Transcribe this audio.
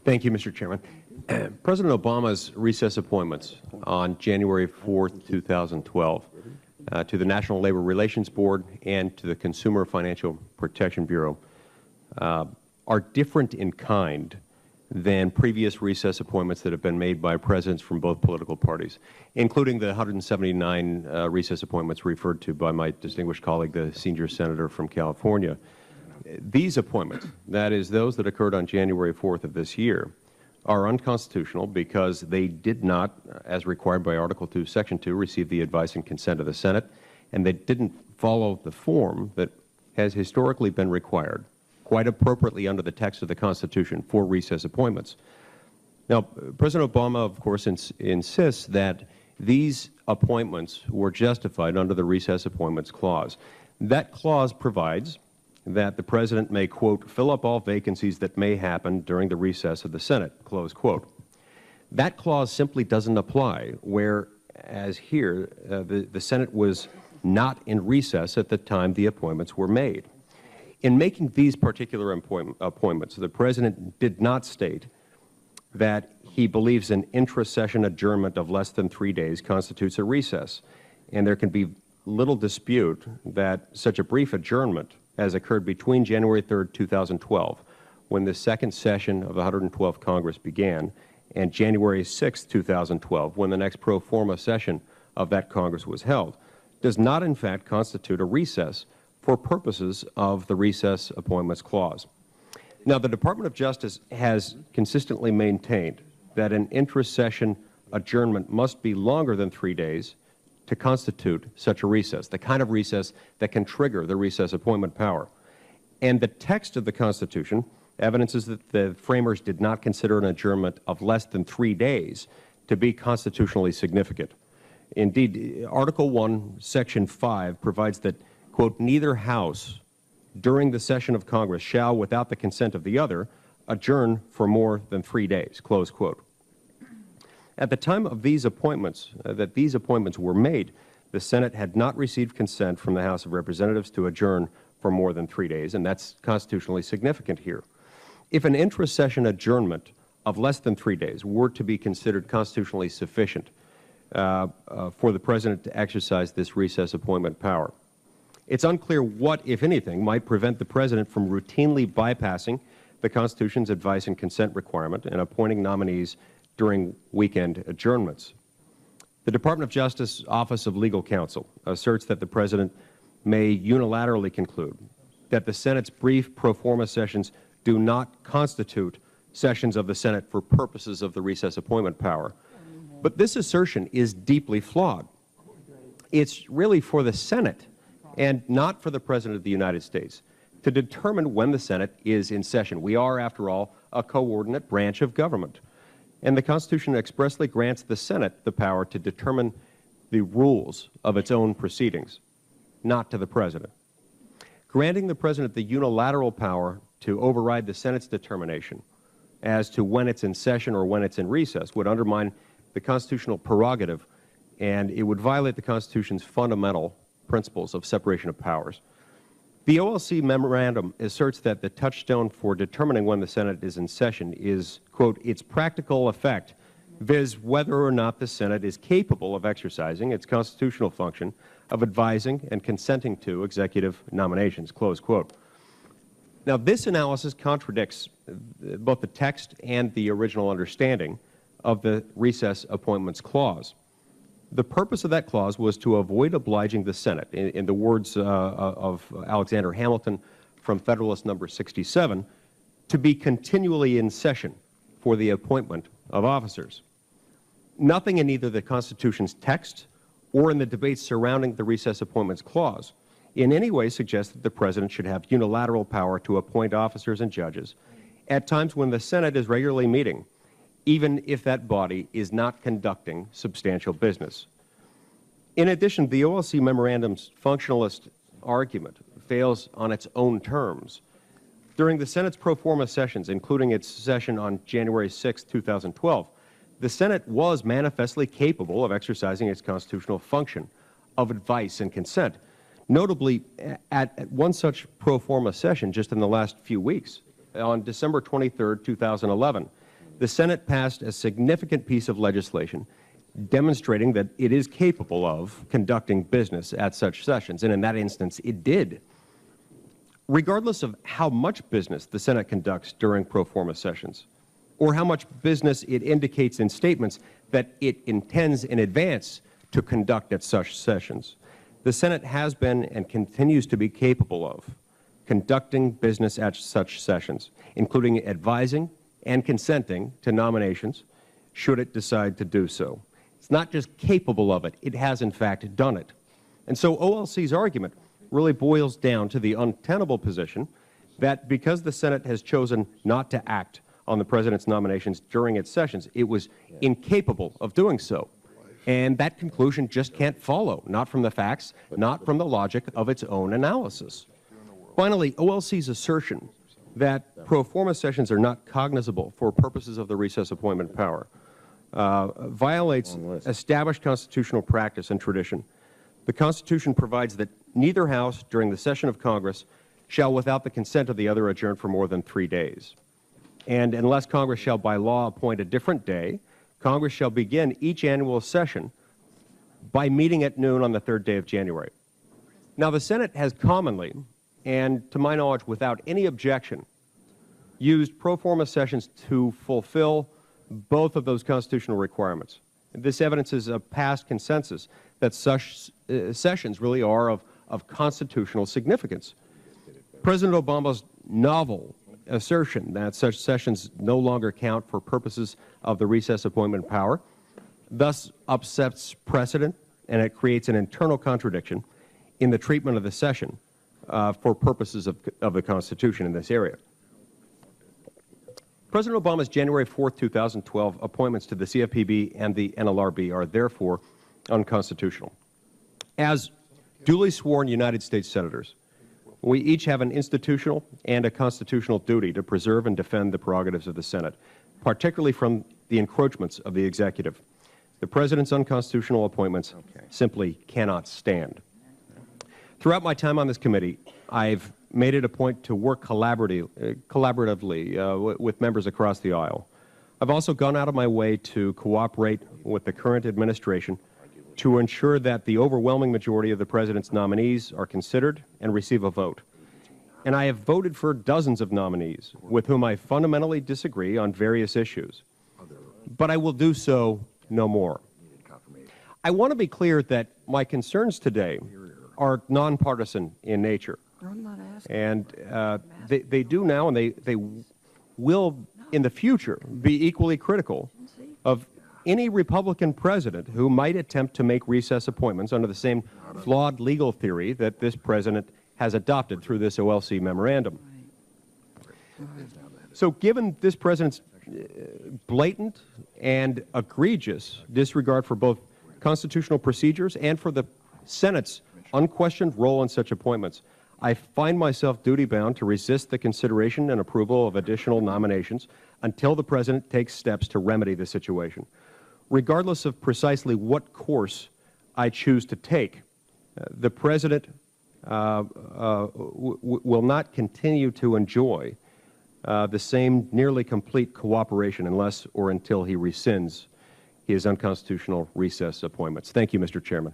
Thank you, Mr. Chairman. President Obama's recess appointments on January 4th, 2012 to the National Labor Relations Board and to the Consumer Financial Protection Bureau are different in kind than previous recess appointments that have been made by presidents from both political parties, including the 179 recess appointments referred to by my distinguished colleague, the senior senator from California. These appointments, that is, those that occurred on January 4th of this year, are unconstitutional because they did not, as required by Article 2, Section 2, receive the advice and consent of the Senate, and they didn't follow the form that has historically been required, quite appropriately under the text of the Constitution, for recess appointments. Now, President Obama, of course, insists that these appointments were justified under the Recess Appointments Clause. That clause provides that the President may, quote, fill up all vacancies that may happen during the recess of the Senate, close quote. That clause simply doesn't apply where, as here, the Senate was not in recess at the time the appointments were made. In making these particular appointments, the President did not state that he believes an intra-session adjournment of less than 3 days constitutes a recess, and there can be little dispute that such a brief adjournment as occurred between January 3rd, 2012, when the second session of the 112th Congress began, and January 6th, 2012, when the next pro forma session of that Congress was held, does not in fact constitute a recess for purposes of the Recess Appointments Clause. Now, the Department of Justice has consistently maintained that an intra-session adjournment must be longer than 3 days to constitute such a recess, the kind of recess that can trigger the recess appointment power. And the text of the Constitution evidences that the framers did not consider an adjournment of less than 3 days to be constitutionally significant. Indeed, Article 1, Section 5 provides that, quote, neither House during the session of Congress shall, without the consent of the other, adjourn for more than 3 days, close quote. At the time of these appointments, these appointments were made, the Senate had not received consent from the House of Representatives to adjourn for more than 3 days, and that's constitutionally significant here. If an intra-session adjournment of less than 3 days were to be considered constitutionally sufficient for the President to exercise this recess appointment power, it's unclear what, if anything, might prevent the President from routinely bypassing the Constitution's advice and consent requirement and appointing nominees during weekend adjournments. The Department of Justice Office of Legal Counsel asserts that the President may unilaterally conclude that the Senate's brief pro forma sessions do not constitute sessions of the Senate for purposes of the recess appointment power. But this assertion is deeply flawed. It's really for the Senate and not for the President of the United States to determine when the Senate is in session. We are, after all, a coordinate branch of government. And the Constitution expressly grants the Senate the power to determine the rules of its own proceedings, not to the President. Granting the President the unilateral power to override the Senate's determination as to when it's in session or when it's in recess would undermine the constitutional prerogative, and it would violate the Constitution's fundamental principles of separation of powers. The OLC memorandum asserts that the touchstone for determining when the Senate is in session is, quote, its practical effect, viz. Whether or not the Senate is capable of exercising its constitutional function of advising and consenting to executive nominations, close quote. Now, this analysis contradicts both the text and the original understanding of the Recess Appointments Clause. The purpose of that clause was to avoid obliging the Senate, in the words of Alexander Hamilton from Federalist Number 67, to be continually in session for the appointment of officers. Nothing in either the Constitution's text or in the debates surrounding the Recess Appointments Clause in any way suggests that the President should have unilateral power to appoint officers and judges at times when the Senate is regularly meeting, even if that body is not conducting substantial business. In addition, the OLC memorandum's functionalist argument fails on its own terms. During the Senate's pro forma sessions, including its session on January 6, 2012, the Senate was manifestly capable of exercising its constitutional function of advice and consent. Notably, at one such pro forma session just in the last few weeks, on December 23, 2011, the Senate passed a significant piece of legislation demonstrating that it is capable of conducting business at such sessions, and in that instance, it did. Regardless of how much business the Senate conducts during pro forma sessions, or how much business it indicates in statements that it intends in advance to conduct at such sessions, the Senate has been and continues to be capable of conducting business at such sessions, including advising and consenting to nominations should it decide to do so. It's not just capable of it, it has in fact done it. And so OLC's argument really boils down to the untenable position that because the Senate has chosen not to act on the President's nominations during its sessions, it was incapable of doing so. And that conclusion just can't follow, not from the facts, not from the logic of its own analysis. Finally, OLC's assertion that pro forma sessions are not cognizable for purposes of the recess appointment power violates established constitutional practice and tradition. The Constitution provides that neither House during the session of Congress shall, without the consent of the other, adjourn for more than 3 days. And unless Congress shall by law appoint a different day, Congress shall begin each annual session by meeting at noon on the 3rd day of January. Now, the Senate has commonly, and to my knowledge without any objection, used pro forma sessions to fulfill both of those constitutional requirements. This evidences a past consensus that such sessions really are of constitutional significance. President Obama's novel assertion that such sessions no longer count for purposes of the recess appointment power thus upsets precedent, and it creates an internal contradiction in the treatment of the session for purposes of the Constitution in this area. President Obama's January 4, 2012 appointments to the CFPB and the NLRB are therefore unconstitutional. As duly sworn United States Senators, we each have an institutional and a constitutional duty to preserve and defend the prerogatives of the Senate, particularly from the encroachments of the executive. The President's unconstitutional appointments simply cannot stand. Throughout my time on this committee, I've made it a point to work collaboratively with members across the aisle. I've also gone out of my way to cooperate with the current administration to ensure that the overwhelming majority of the President's nominees are considered and receive a vote. And I have voted for dozens of nominees with whom I fundamentally disagree on various issues. But I will do so no more. I want to be clear that my concerns today are nonpartisan in nature. And they do now, and they will in the future be equally critical of any Republican president who might attempt to make recess appointments under the same flawed legal theory that this president has adopted through this OLC memorandum. So given this president's blatant and egregious disregard for both constitutional procedures and for the Senate's unquestioned role in such appointments, I find myself duty-bound to resist the consideration and approval of additional nominations until the President takes steps to remedy the situation. Regardless of precisely what course I choose to take, the President will not continue to enjoy the same nearly complete cooperation unless or until he rescinds his unconstitutional recess appointments. Thank you, Mr. Chairman.